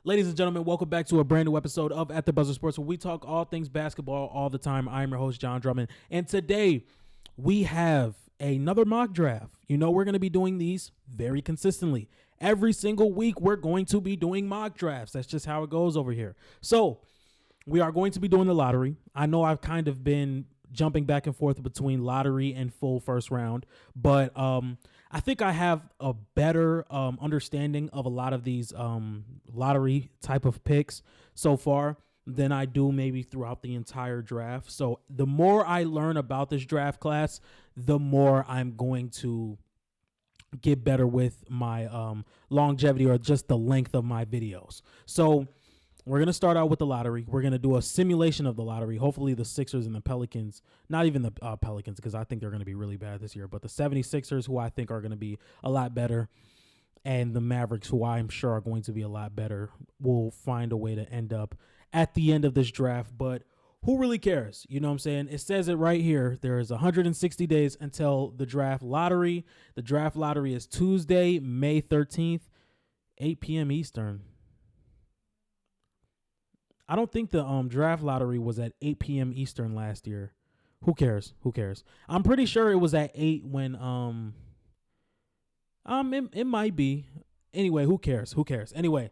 Ladies and gentlemen, welcome back to a brand new episode of At the Buzzer Sports, where we talk all things basketball all the time. I'm your host, John Drummond, and today we have another mock draft. You know, we're going to be doing these very consistently. Every single week, we're going to be doing mock drafts. That's just how it goes over here. So, we are going to be doing the lottery. I know I've kind of been jumping back and forth between lottery and full first round, but I think I have a better understanding of a lot of these lottery type of picks so far than I do maybe throughout the entire draft. So the more I learn about this draft class, the more I'm going to get better with my longevity or just the length of my videos. So we're going to start out with the lottery. We're going to do a simulation of the lottery. Hopefully the Sixers and the Pelicans, not even the Pelicans, because I think they're going to be really bad this year, but the 76ers, who I think are going to be a lot better, and the Mavericks, who I'm sure are going to be a lot better, will find a way to end up at the end of this draft. But who really cares? You know what I'm saying? It says it right here. There is 160 days until the draft lottery. The draft lottery is Tuesday, May 13th, 8 p.m. Eastern. I don't think the draft lottery was at 8 p.m. Eastern last year. Who cares? Who cares? I'm pretty sure it was at 8 when it might be. Anyway, who cares? Who cares? Anyway,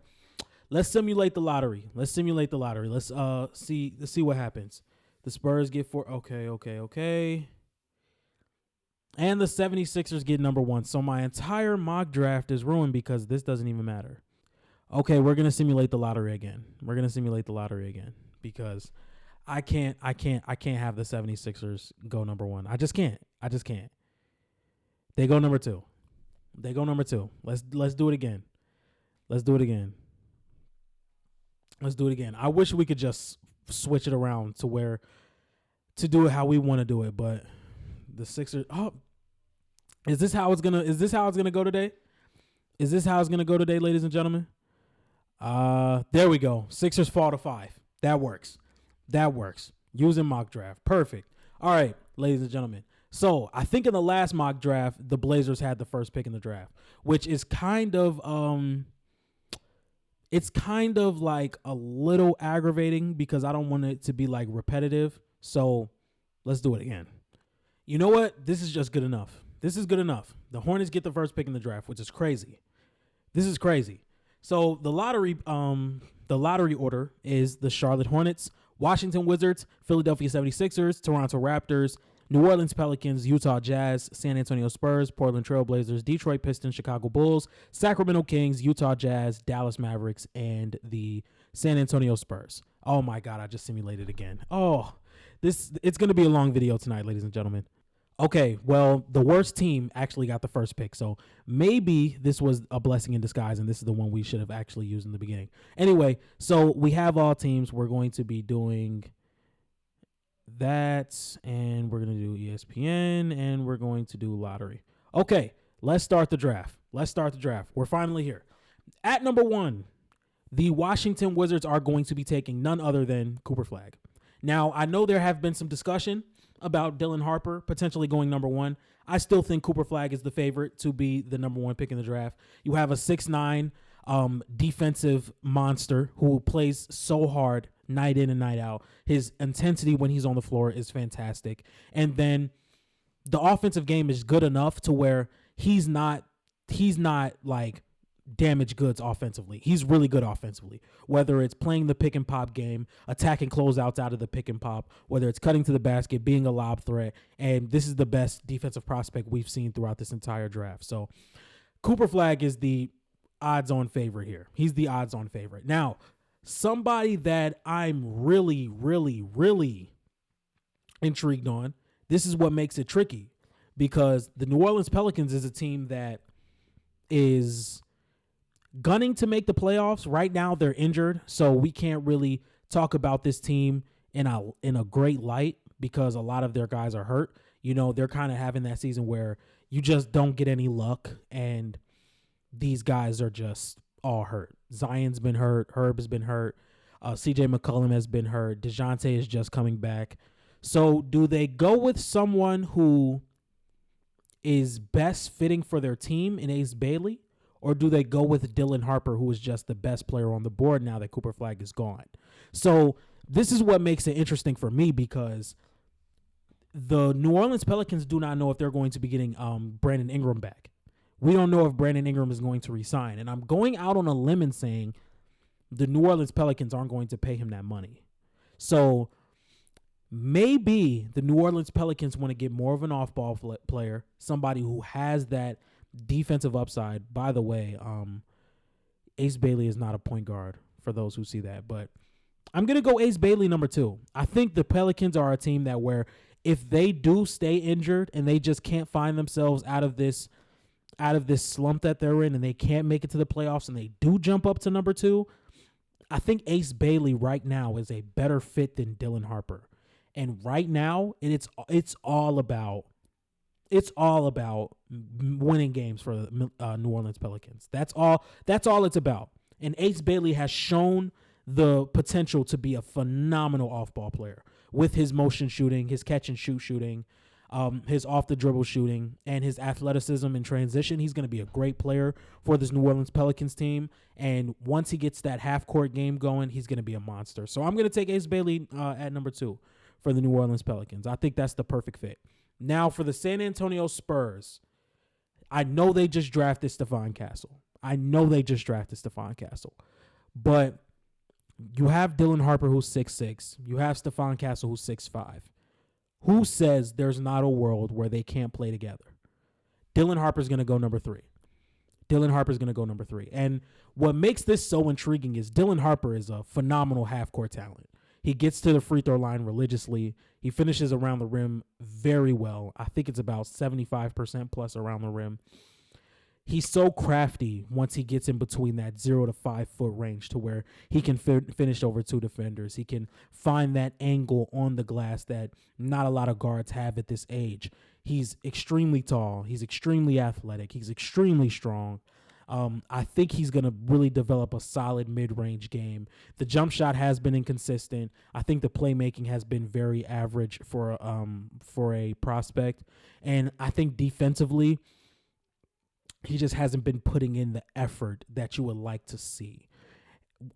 let's simulate the lottery. Let's simulate the lottery. Let's see what happens. The Spurs get okay. And the 76ers get number 1. So my entire mock draft is ruined because this doesn't even matter. Okay, we're going to simulate the lottery again. Because I can't have the 76ers go number 1. I just can't. They go number 2. Let's do it again. I wish we could just switch it around to do it how we want to do it, but the Sixers, is this how it's going to go today? Ladies and gentlemen? There we go. Sixers fall to 5. That works. Using mock draft. Perfect. All right, ladies and gentlemen. So I think in the last mock draft, the Blazers had the first pick in the draft, which is kind of like a little aggravating because I don't want it to be like repetitive. So let's do it again. You know what? This is just good enough. The Hornets get the first pick in the draft, which is crazy. This is crazy. So the lottery order is the Charlotte Hornets, Washington Wizards, Philadelphia 76ers, Toronto Raptors, New Orleans Pelicans, Utah Jazz, San Antonio Spurs, Portland Trail Blazers, Detroit Pistons, Chicago Bulls, Sacramento Kings, Utah Jazz, Dallas Mavericks, and the San Antonio Spurs. Oh my God, I just simulated again. It's going to be a long video tonight, ladies and gentlemen. Okay, well, the worst team actually got the first pick, so maybe this was a blessing in disguise, and this is the one we should have actually used in the beginning. Anyway, so we have all teams. We're going to be doing that, and we're going to do ESPN, and we're going to do lottery. Okay, let's start the draft. We're finally here. At number 1, the Washington Wizards are going to be taking none other than Cooper Flagg. Now, I know there have been some discussion about Dylan Harper potentially going number 1. I still think Cooper Flagg is the favorite to be the number 1 pick in the draft. You have a 6'9" defensive monster who plays so hard night in and night out. His intensity when he's on the floor is fantastic. And then the offensive game is good enough to where he's not like damaged goods offensively. He's really good offensively, whether it's playing the pick and pop game, attacking closeouts out of the pick and pop, whether it's cutting to the basket, being a lob threat. And this is the best defensive prospect we've seen throughout this entire draft. So Cooper Flagg is the odds-on favorite here. He's the odds-on favorite. Now, somebody that I'm really, really, really intrigued on, this is what makes it tricky, because the New Orleans Pelicans is a team that is gunning to make the playoffs. Right now they're injured, so we can't really talk about this team in a great light because a lot of their guys are hurt. You know, they're kind of having that season where you just don't get any luck, and these guys are just all hurt. Zion's been hurt. Herb has been hurt. CJ McCollum has been hurt. DeJounte is just coming back. So do they go with someone who is best fitting for their team in Ace Bailey, Or do they go with Dylan Harper, who is just the best player on the board now that Cooper Flag is gone? So this is what makes it interesting for me, because the New Orleans Pelicans do not know if they're going to be getting Brandon Ingram back. We don't know if Brandon Ingram is going to resign. And I'm going out on a limb and saying the New Orleans Pelicans aren't going to pay him that money. So maybe the New Orleans Pelicans want to get more of an off-ball player, somebody who has that defensive upside. By the way, Ace Bailey is not a point guard, for those who see that. But I'm going to go Ace Bailey number 2. I think the Pelicans are a team that where if they do stay injured and they just can't find themselves out of this slump that they're in, and they can't make it to the playoffs, and they do jump up to number 2, I think Ace Bailey right now is a better fit than Dylan Harper. And right now, it's all about winning games for the New Orleans Pelicans. That's all it's about. And Ace Bailey has shown the potential to be a phenomenal off-ball player with his motion shooting, his catch-and-shoot shooting, his off-the-dribble shooting, and his athleticism in transition. He's going to be a great player for this New Orleans Pelicans team. And once he gets that half-court game going, he's going to be a monster. So I'm going to take Ace Bailey at number 2 for the New Orleans Pelicans. I think that's the perfect fit. Now, for the San Antonio Spurs, I know they just drafted Stephon Castle. But you have Dylan Harper, who's 6'6". You have Stephon Castle, who's 6'5". Who says there's not a world where they can't play together? Dylan Harper's going to go number 3. And what makes this so intriguing is Dylan Harper is a phenomenal half-court talent. He gets to the free throw line religiously. He finishes around the rim very well. I think it's about 75% plus around the rim. He's so crafty once he gets in between that 0 to 5 foot range to where he can finish over 2 defenders. He can find that angle on the glass that not a lot of guards have at this age. He's extremely tall. He's extremely athletic. He's extremely strong. I think he's going to really develop a solid mid-range game. The jump shot has been inconsistent. I think the playmaking has been very average for a prospect. And I think defensively, he just hasn't been putting in the effort that you would like to see.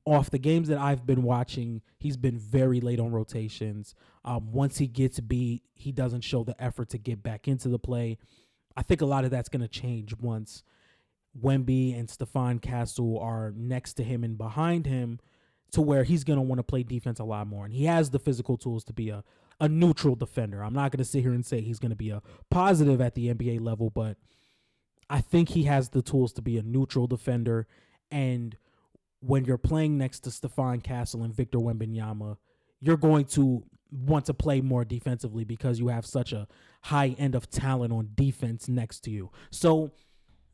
Off the games that I've been watching, he's been very late on rotations. Once he gets beat, he doesn't show the effort to get back into the play. I think a lot of that's going to change once Wemby and Stephon Castle are next to him and behind him, to where he's going to want to play defense a lot more. And he has the physical tools to be a neutral defender. I'm not going to sit here and say he's going to be a positive at the NBA level, but I think he has the tools to be a neutral defender. And when you're playing next to Stephon Castle and Victor Wembanyama, you're going to want to play more defensively because you have such a high end of talent on defense next to you. So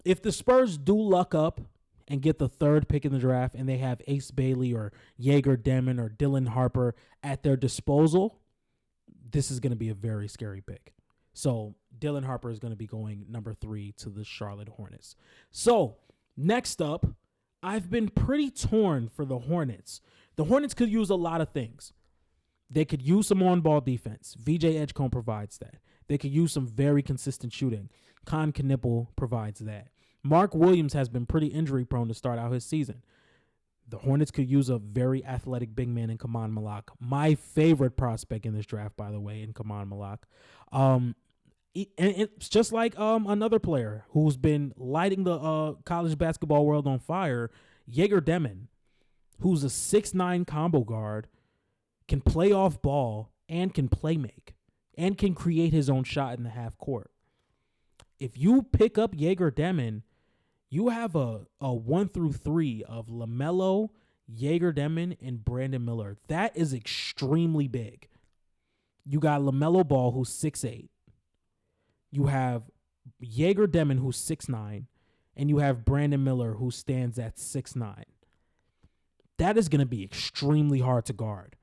if the Spurs do luck up and get the 3rd pick in the draft and they have Ace Bailey or Jaeger Demon or Dylan Harper at their disposal, this is going to be a very scary pick. So Dylan Harper is going to be going number 3 to the Charlotte Hornets. So next up, I've been pretty torn for the Hornets. The Hornets could use a lot of things. They could use some on-ball defense. VJ Edgecombe provides that. They could use some very consistent shooting. Con Knipple provides that. Mark Williams has been pretty injury-prone to start out his season. The Hornets could use a very athletic big man in Kaman Malak. My favorite prospect in this draft, by the way, in Kaman Malak. And it's just like another player who's been lighting the college basketball world on fire, Jaeger Demon, who's a 6'9" combo guard, can play off ball and can play make and can create his own shot in the half court. If you pick up Jaeger Demon, you have a 1 through 3 of LaMelo, Jaeger Demon, and Brandon Miller. That is extremely big. You got LaMelo Ball, who's 6'8". You have Jaeger Demon, who's 6'9", and you have Brandon Miller, who stands at 6'9". That is going to be extremely hard to guard.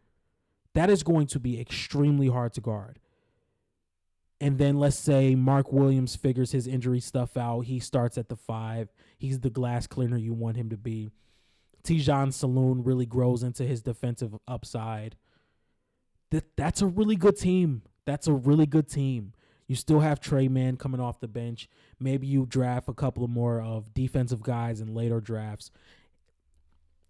And then let's say Mark Williams figures his injury stuff out. He starts at the 5. He's the glass cleaner you want him to be. Tijan Saloon really grows into his defensive upside. That's a really good team. You still have Trey Mann coming off the bench. Maybe you draft a couple of more of defensive guys in later drafts.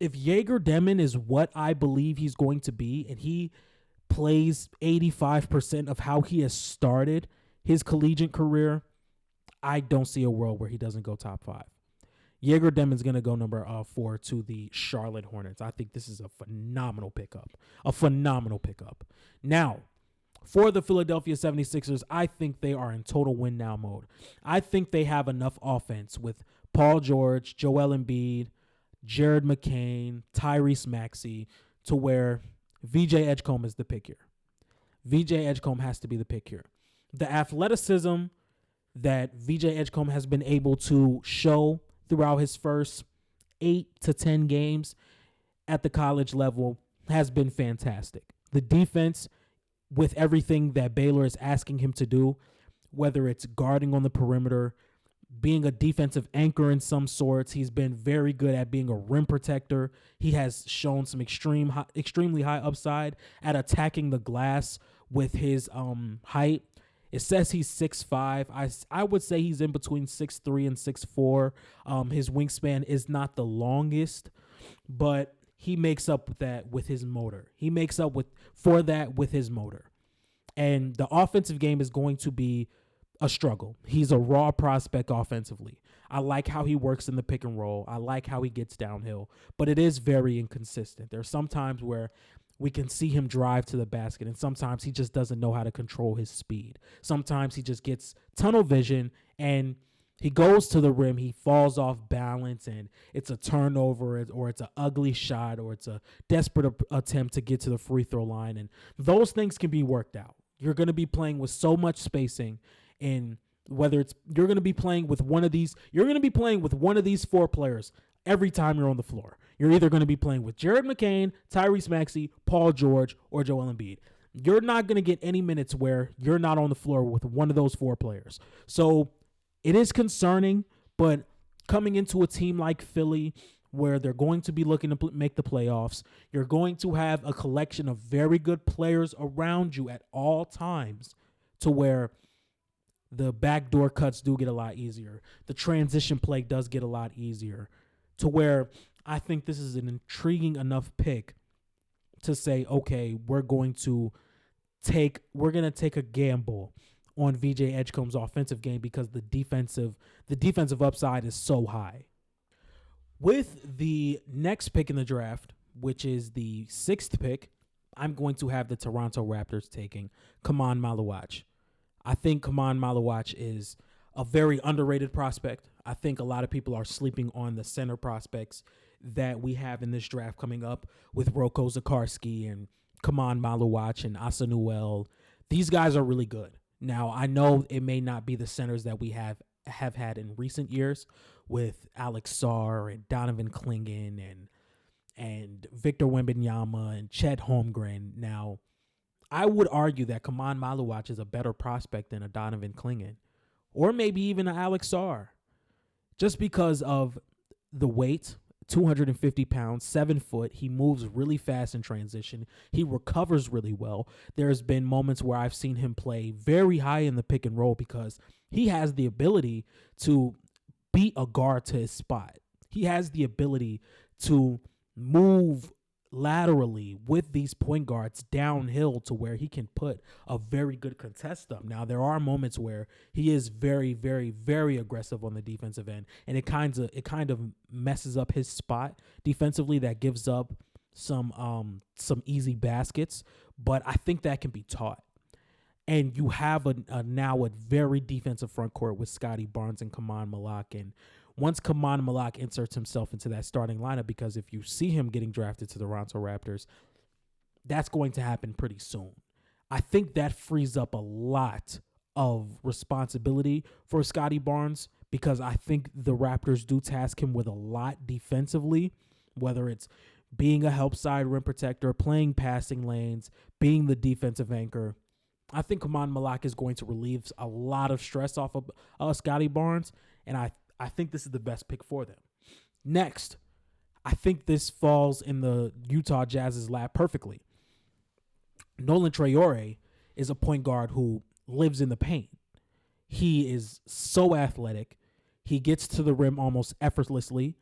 If Jaeger Demon is what I believe he's going to be, and he plays 85% of how he has started his collegiate career, I don't see a world where he doesn't go top 5. Jaeger Demon's going to go number 4 to the Charlotte Hornets. I think this is a phenomenal pickup. A phenomenal pickup. Now, for the Philadelphia 76ers, I think they are in total win now mode. I think they have enough offense with Paul George, Joel Embiid, Jared McCain, Tyrese Maxey to where VJ Edgecombe is the pick here. VJ Edgecombe has to be the pick here. The athleticism that VJ Edgecombe has been able to show throughout his first 8 to 10 games at the college level has been fantastic. The defense, with everything that Baylor is asking him to do, whether it's guarding on the perimeter, being a defensive anchor in some sorts, he's been very good at being a rim protector. He has shown some extremely high upside at attacking the glass with his height. It says he's 6'5". I would say he's in between 6'3" and 6'4". His wingspan is not the longest, but he makes up with that with his motor. He makes up for that with his motor. And the offensive game is going to be a struggle. He's a raw prospect offensively. I like how he works in the pick and roll. I like how he gets downhill, but it is very inconsistent. There's some times where we can see him drive to the basket, and sometimes he just doesn't know how to control his speed. Sometimes he just gets tunnel vision, and he goes to the rim, he falls off balance, and it's a turnover, or it's an ugly shot, or it's a desperate attempt to get to the free throw line, and those things can be worked out. You're going to be playing with so much spacing, and whether it's you're going to be playing with one of these 4 players every time you're on the floor. You're either going to be playing with Jared McCain, Tyrese Maxey, Paul George, or Joel Embiid. You're not going to get any minutes where you're not on the floor with one of those 4 players. So it is concerning, but coming into a team like Philly where they're going to be looking to make the playoffs, you're going to have a collection of very good players around you at all times to where the backdoor cuts do get a lot easier. The transition play does get a lot easier to where I think this is an intriguing enough pick to say, okay, we're going to take a gamble on VJ Edgecombe's offensive game because the defensive upside is so high. With the next pick in the draft, which is the 6th pick, I'm going to have the Toronto Raptors taking Kaman Malawach. I think Kaman Malawach is a very underrated prospect. I think a lot of people are sleeping on the center prospects that we have in this draft coming up with Roko Zakarski and Kaman Malawach and Asanuel. These guys are really good. Now, I know it may not be the centers that we have had in recent years with Alex Sarr and Donovan Clingan and Victor Wembanyama and Chet Holmgren. Now, I would argue that Kaman Malawach is a better prospect than a Donovan Clingan or maybe even an Alex Sarr just because of the weight, 250 pounds, 7 foot. He moves really fast in transition. He recovers really well. There's been moments where I've seen him play very high in the pick and roll because he has the ability to beat a guard to his spot. He has the ability to move laterally with these point guards downhill to where he can put a very good contest up. Now, there are moments where he is very, very, very aggressive on the defensive end, and it kind of messes up his spot defensively. That gives up some easy baskets, but I think that can be taught. And you have now a very defensive front court with Scotty Barnes and Kaman Malak. And once Kaman Malak inserts himself into that starting lineup, because if you see him getting drafted to the Toronto Raptors, that's going to happen pretty soon. I think that frees up a lot of responsibility for Scotty Barnes because I think the Raptors do task him with a lot defensively, whether it's being a help side rim protector, playing passing lanes, being the defensive anchor. I think Kaman Malak is going to relieve a lot of stress off of Scotty Barnes, and I think this is the best pick for them. Next, I think this falls in the Utah Jazz's lap perfectly. Nolan Traore is a point guard who lives in the paint. He is so athletic. He gets to the rim almost effortlessly.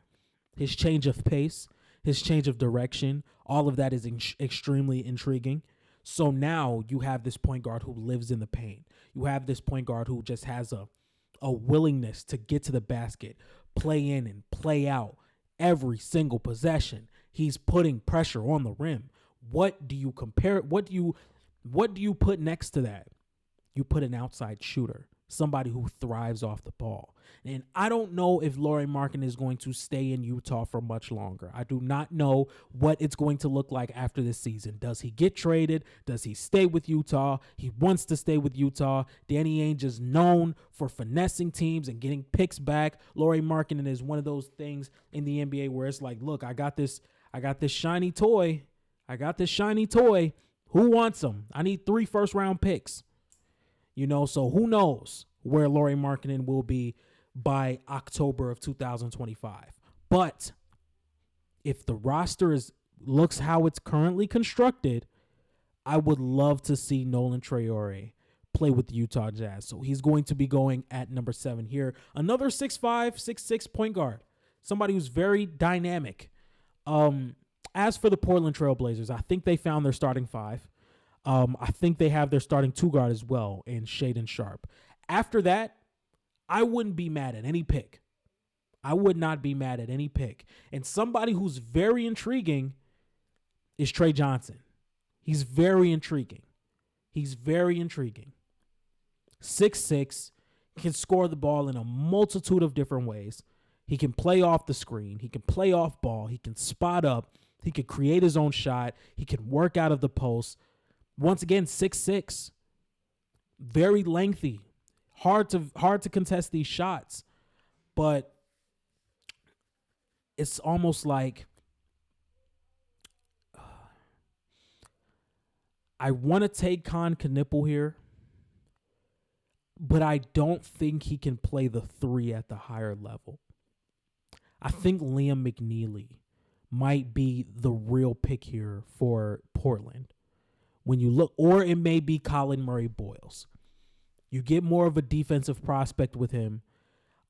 His change of pace, his change of direction, all of that is extremely intriguing. So now you have this point guard who lives in the paint. You have this point guard who just has a willingness to get to the basket, play in and play out every single possession. He's putting pressure on the rim. What do you compare? What do you put next to that? You put an outside shooter, somebody who thrives off the ball. And I don't know if Lauri Markkanen is going to stay in Utah for much longer. I do not know what it's going to look like after this season. Does he get traded? Does he stay with Utah? He wants to stay with Utah. Danny Ainge is known for finessing teams and getting picks back. Lauri Markkanen is one of those things in the NBA where it's like, look, I got this shiny toy. Who wants him? I need 3 first-round picks. So who knows where Lauri Markkanen will be by October of 2025. But if the roster looks how it's currently constructed, I would love to see Nolan Traore play with the Utah Jazz. So he's going to be going at number 7 here. Another 6'5", 6'6" point guard. Somebody who's very dynamic. As for the Portland Trail Blazers, I think they found their starting 5. I think they have their starting 2 guard as well in Shaedon Sharpe. After that, I wouldn't be mad at any pick. I would not be mad at any pick. And somebody who's very intriguing is Trey Johnson. He's very intriguing. 6'6", can score the ball in a multitude of different ways. He can play off the screen. He can play off ball. He can spot up. He can create his own shot. He can work out of the post. Once again, 6'6", very lengthy, hard to contest these shots, but it's almost like I want to take Con Knipple here, but I don't think he can play the 3 at the higher level. I think Liam McNeely might be the real pick here for Portland. When you look, or it may be Colin Murray Boyles. You get more of a defensive prospect with him.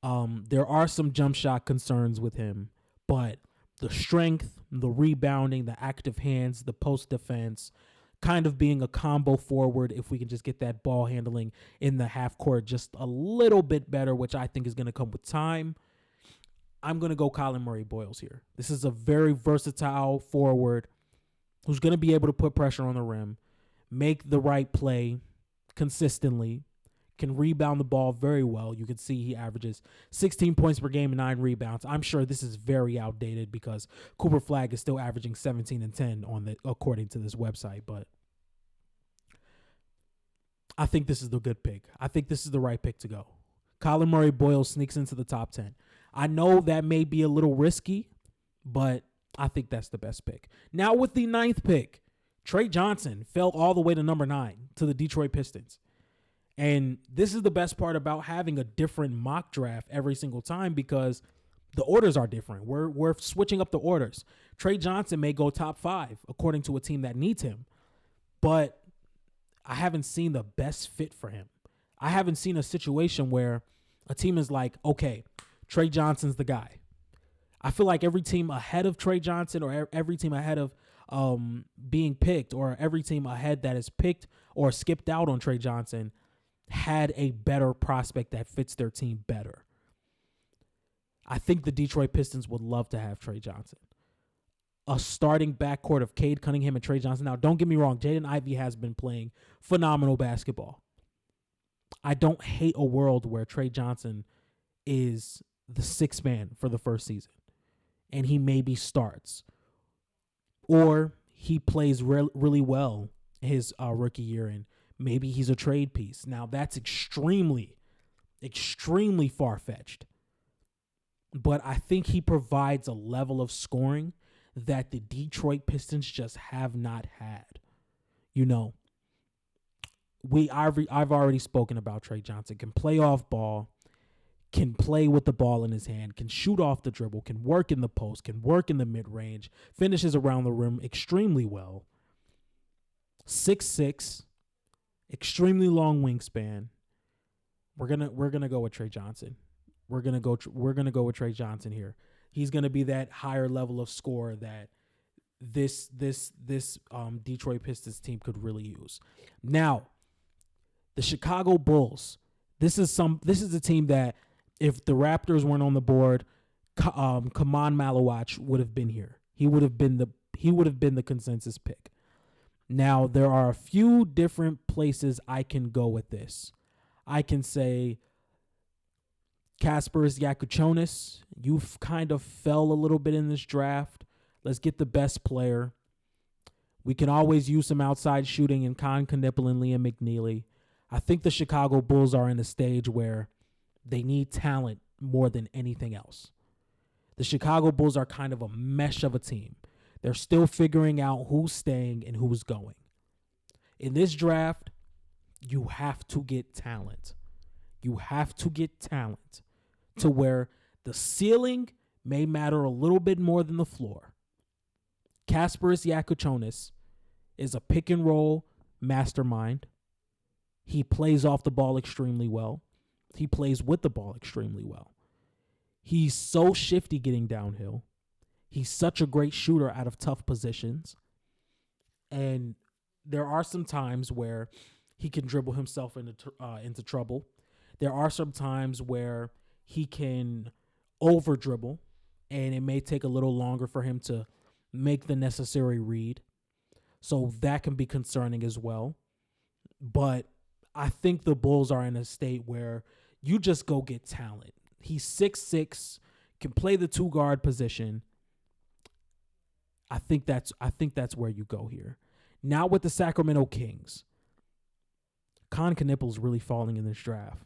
There are some jump shot concerns with him, but the strength, the rebounding, the active hands, the post defense, kind of being a combo forward if we can just get that ball handling in the half court just a little bit better, which I think is going to come with time. I'm going to go Colin Murray Boyles here. This is a very versatile forward who's going to be able to put pressure on the rim, make the right play consistently, can rebound the ball very well. You can see he averages 16 points per game and 9 rebounds. I'm sure this is very outdated because Cooper Flagg is still averaging 17 and 10 according to this website, but I think this is the good pick. I think this is the right pick to go. Colin Murray Boyles sneaks into the top 10. I know that may be a little risky, but I think that's the best pick. Now with the 9th pick, Trey Johnson fell all the way to number 9 to the Detroit Pistons. And this is the best part about having a different mock draft every single time because the orders are different. We're switching up the orders. Trey Johnson may go top 5 according to a team that needs him, but I haven't seen the best fit for him. I haven't seen a situation where a team is like, okay, Trey Johnson's the guy. I feel like every team ahead of Trey Johnson or every team ahead of being picked or every team ahead that is picked or skipped out on Trey Johnson had a better prospect that fits their team better. I think the Detroit Pistons would love to have Trey Johnson. A starting backcourt of Cade Cunningham and Trey Johnson. Now, don't get me wrong. Jaden Ivey has been playing phenomenal basketball. I don't hate a world where Trey Johnson is the 6th man for the first season and he maybe starts or he plays really well his rookie year and maybe he's a trade piece. Now, that's extremely far-fetched. But I think he provides a level of scoring that the Detroit Pistons just have not had. You know, I've already spoken about Trey Johnson. Can play off ball, can play with the ball in his hand, can shoot off the dribble, can work in the post, can work in the mid-range, finishes around the rim extremely well. 6'6", extremely long wingspan. We're gonna go with Trey Johnson. We're gonna go with Trey Johnson here. He's gonna be that higher level of scorer that this Detroit Pistons team could really use. Now, the Chicago Bulls. This is a team that if the Raptors weren't on the board, Kaman Malawach would have been here. He would have been the consensus pick. Now, there are a few different places I can go with this. I can say Kasparas Yakuchonis. You've kind of fell a little bit in this draft. Let's get the best player. We can always use some outside shooting in Con Knipple and Liam McNeely. I think the Chicago Bulls are in a stage where they need talent more than anything else. The Chicago Bulls are kind of a mesh of a team. They're still figuring out who's staying and who's going. In this draft, you have to get talent. You have to get talent to where the ceiling may matter a little bit more than the floor. Kasparas Yakuchonis is a pick and roll mastermind. He plays off the ball extremely well. He plays with the ball extremely well. He's so shifty getting downhill. He's such a great shooter out of tough positions. And there are some times where he can dribble himself into trouble. There are some times where he can over dribble, and it may take a little longer for him to make the necessary read. So that can be concerning as well. But I think the Bulls are in a state where you just go get talent. He's 6'6", can play the 2-guard position. I think that's where you go here. Now with the Sacramento Kings, Con Knipple's really falling in this draft.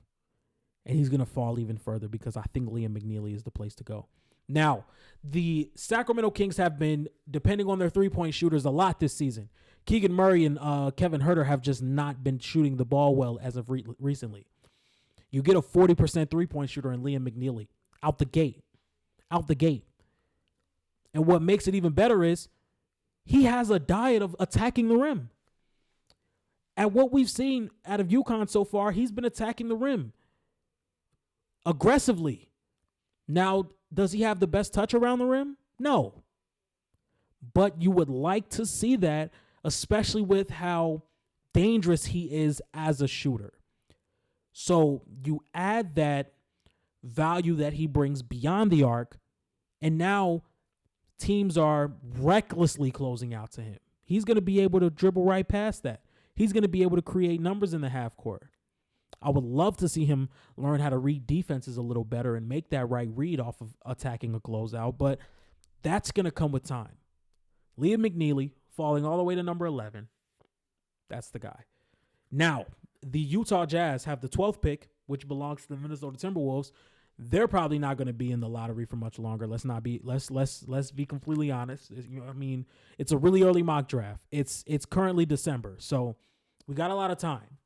And he's going to fall even further because I think Liam McNeely is the place to go. Now, the Sacramento Kings have been depending on their three-point shooters a lot this season. Keegan Murray and Kevin Huerter have just not been shooting the ball well as of recently. You get a 40% three-point shooter in Liam McNeely out the gate. And what makes it even better is he has a diet of attacking the rim. At what we've seen out of UConn so far, he's been attacking the rim aggressively. Now, does he have the best touch around the rim? No. But you would like to see that, especially with how dangerous he is as a shooter. So you add that value that he brings beyond the arc, and now teams are recklessly closing out to him. He's going to be able to dribble right past that. He's going to be able to create numbers in the half court. I would love to see him learn how to read defenses a little better and make that right read off of attacking a closeout, but that's going to come with time. Liam McNeely falling all the way to number 11. That's the guy. Now, the Utah Jazz have the 12th pick, which belongs to the Minnesota Timberwolves. They're probably not going to be in the lottery for much longer. Let's be completely honest. It's a really early mock draft. It's currently December, so we got a lot of time.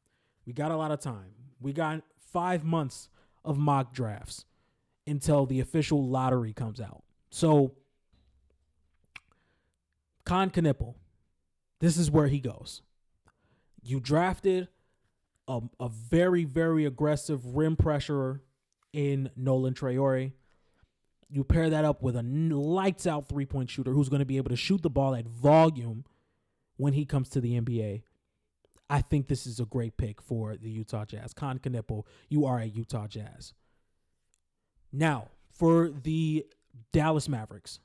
We got 5 months of mock drafts until the official lottery comes out. So, Con Knipple, this is where he goes. You drafted a very, very aggressive rim pressurer in Nolan Traore. You pair that up with a lights-out three-point shooter who's going to be able to shoot the ball at volume when he comes to the NBA. I think this is a great pick for the Utah Jazz. Con Knipple, you are a Utah Jazz. Now, for the Dallas Mavericks,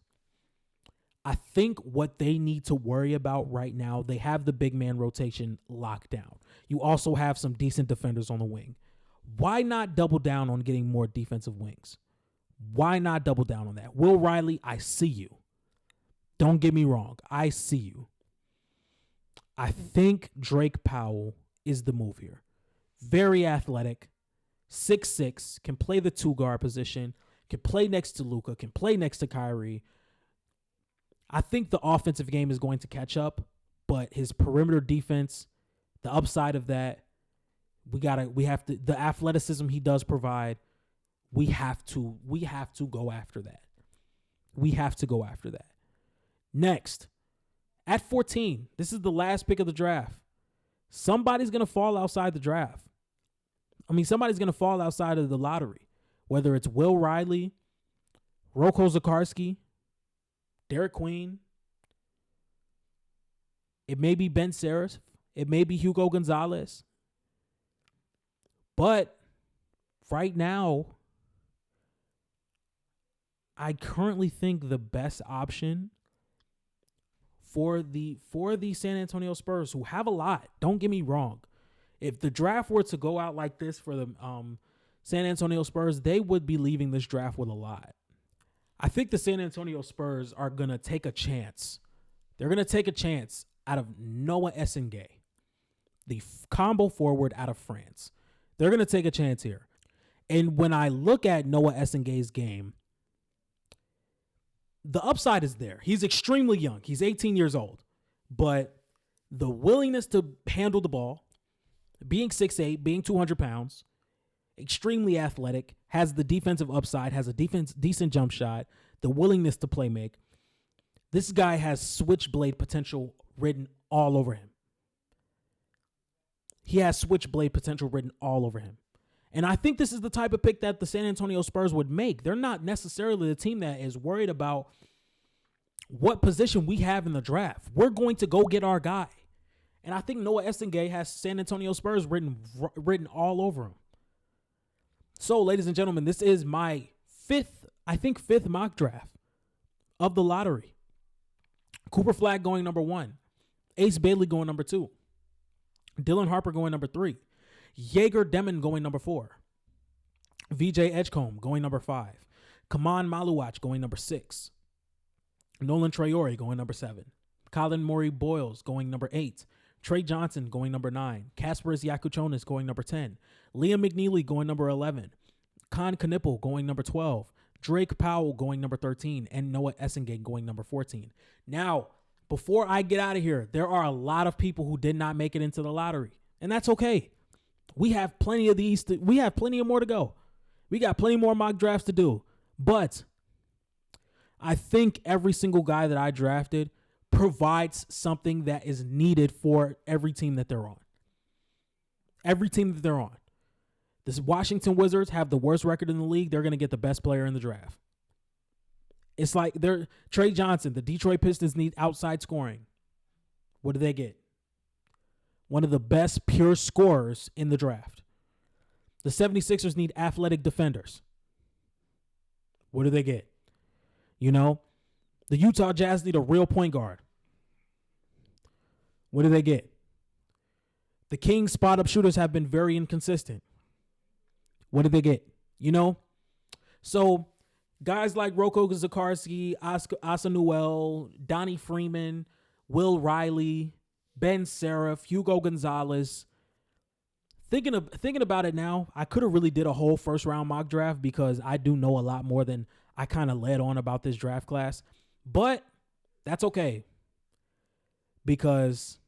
I think what they need to worry about right now, they have the big man rotation locked down. You also have some decent defenders on the wing. Why not double down on getting more defensive wings? Why not double down on that? Will Riley, I see you. Don't get me wrong. I see you. I think Drake Powell is the move here. Very athletic, 6'6", can play the 2-guard position, can play next to Luka, can play next to Kyrie. I think the offensive game is going to catch up, but his perimeter defense, the upside of that, the athleticism he does provide, we have to go after that. We have to go after that. Next, at 14, this is the last pick of the draft. Somebody's going to fall outside the draft. I mean, somebody's going to fall outside of the lottery, whether it's Will Riley, Roko Zakarski, Derek Queen. It may be Ben Seraph. It may be Hugo Gonzalez. But right now, I currently think the best option for the San Antonio Spurs, who have a lot, don't get me wrong. If the draft were to go out like this for the San Antonio Spurs, they would be leaving this draft with a lot. I think the San Antonio Spurs are going to take a chance. They're going to take a chance out of Noah Essengay, the combo forward out of France. They're going to take a chance here. And when I look at Noah Essengay's game, the upside is there. He's extremely young. He's 18 years old. But the willingness to handle the ball, being 6'8", being 200 pounds, extremely athletic, has the defensive upside, has a decent jump shot, the willingness to play make. This guy has switchblade potential written all over him. He has switchblade potential written all over him. And I think this is the type of pick that the San Antonio Spurs would make. They're not necessarily the team that is worried about what position we have in the draft. We're going to go get our guy. And I think Noah Essengay has San Antonio Spurs written all over him. So, ladies and gentlemen, this is my fifth mock draft of the lottery. Cooper Flagg going number 1. Ace Bailey going number 2. Dylan Harper going number 3. Jaeger Demon going number 4. VJ Edgecombe going number 5. Kaman Maluach going number 6. Nolan Traore going number 7. Colin Murray Boyles going number 8. Trey Johnson going number 9. Kasparis Yakuchonis going number 10. Liam McNeely going number 11. Con Knipple going number 12. Drake Powell going number 13. And Noah Essengay going number 14. Now, before I get out of here, there are a lot of people who did not make it into the lottery. And that's okay. We have plenty of these. We have plenty of more to go. We got plenty more mock drafts to do. But I think every single guy that I drafted provides something that is needed for every team that they're on. Every team that they're on. The Washington Wizards have the worst record in the league. They're going to get the best player in the draft. It's like Trey Johnson, the Detroit Pistons need outside scoring. What do they get? One of the best pure scorers in the draft. The 76ers need athletic defenders. What do they get? You know, the Utah Jazz need a real point guard. What do they get? The Kings spot-up shooters have been very inconsistent. What did they get? You know? So, guys like Roko Zakarski, Asa Newell, Donnie Freeman, Will Riley, Ben Seraph, Hugo Gonzalez. Thinking about it now, I could have really did a whole first-round mock draft because I do know a lot more than I kind of led on about this draft class. But that's okay because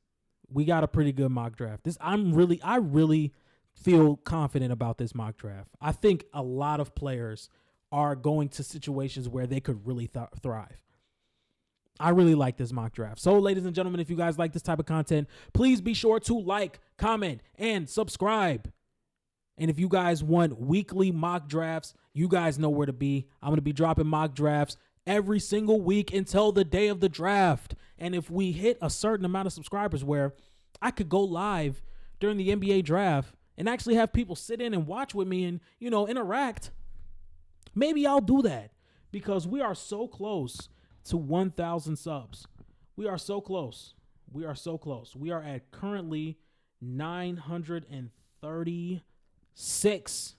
we got a pretty good mock draft. I really feel confident about this mock draft. I think a lot of players are going to situations where they could really thrive. I really like this mock draft. So, ladies and gentlemen, if you guys like this type of content, please be sure to like, comment, and subscribe. And if you guys want weekly mock drafts, you guys know where to be. I'm going to be dropping mock drafts every single week until the day of the draft. And if we hit a certain amount of subscribers where I could go live during the NBA draft and actually have people sit in and watch with me and, you know, interact, maybe I'll do that because we are so close to 1,000 subs. We are so close. We are so close. We are at currently 936.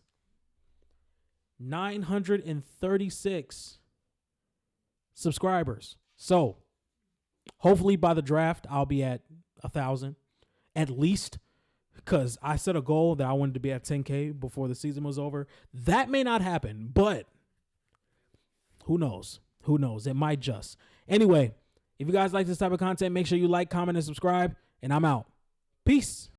936 subscribers. So hopefully by the draft, I'll be at 1,000 at least, because I set a goal that I wanted to be at 10K before the season was over. That may not happen, but who knows? Who knows? It might just. Anyway, if you guys like this type of content, make sure you like, comment, and subscribe, and I'm out. Peace.